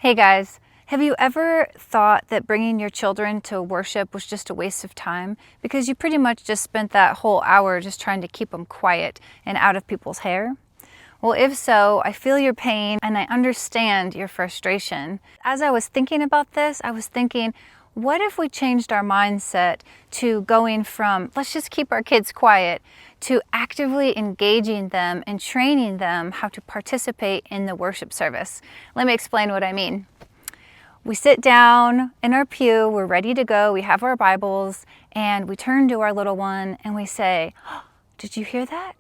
Hey guys, have you ever thought that bringing your children to worship was just a waste of time because you pretty much just spent that whole hour just trying to keep them quiet and out of people's hair? Well, if so, I feel your pain and I understand your frustration. As I was thinking about this, I was thinking, what if we changed our mindset to going from, let's just keep our kids quiet, to actively engaging them and training them how to participate in the worship service? Let me explain what I mean. We sit down in our pew, we're ready to go, we have our Bibles, and we turn to our little one and we say, oh, did you hear that?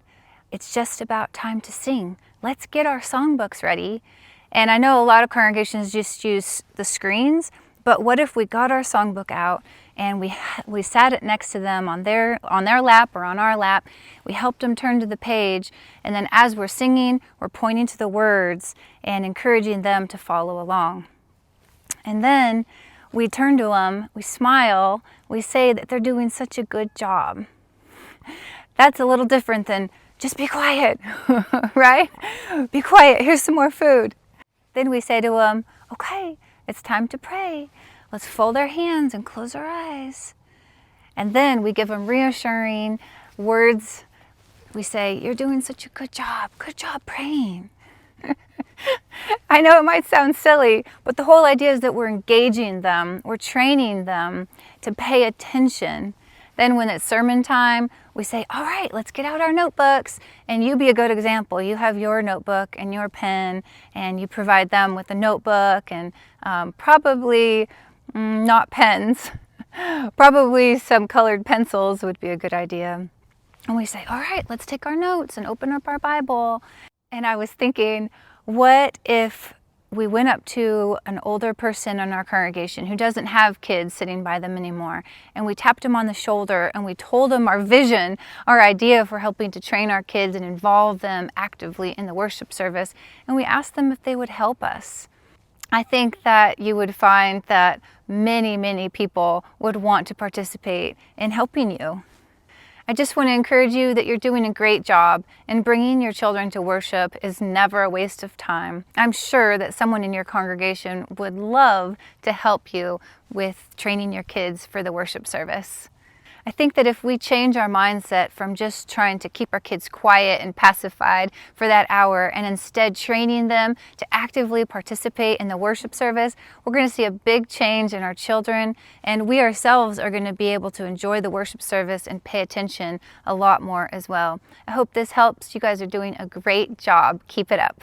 It's just about time to sing. Let's get our songbooks ready. And I know a lot of congregations just use the screens, but what if we got our songbook out and we sat it next to them on their lap or on our lap. We helped them turn to the page, and then as we're singing, we're pointing to the words and encouraging them to follow along. And then we turn to them, we smile, we say that they're doing such a good job. That's a little different than just be quiet, right? Be quiet, here's some more food. Then we say to them, okay, it's time to pray. Let's fold our hands and close our eyes. And then we give them reassuring words. We say, you're doing such a good job praying. I know it might sound silly, but the whole idea is that we're engaging them, we're training them to pay attention. Then when it's sermon time, we say, all right, let's get out our notebooks, and you be a good example. You have your notebook and your pen, and you provide them with a notebook and probably not pens. Probably some colored pencils would be a good idea. And we say, all right, let's take our notes and open up our Bible. And I was thinking, what if we went up to an older person in our congregation who doesn't have kids sitting by them anymore, and we tapped them on the shoulder and we told them our vision, our idea for helping to train our kids and involve them actively in the worship service, and we asked them if they would help us. I think that you would find that many people would want to participate in helping you. I just want to encourage you that you're doing a great job, and bringing your children to worship is never a waste of time. I'm sure that someone in your congregation would love to help you with training your kids for the worship service. I think that if we change our mindset from just trying to keep our kids quiet and pacified for that hour and instead training them to actively participate in the worship service, we're going to see a big change in our children, and we ourselves are going to be able to enjoy the worship service and pay attention a lot more as well. I hope this helps. You guys are doing a great job. Keep it up.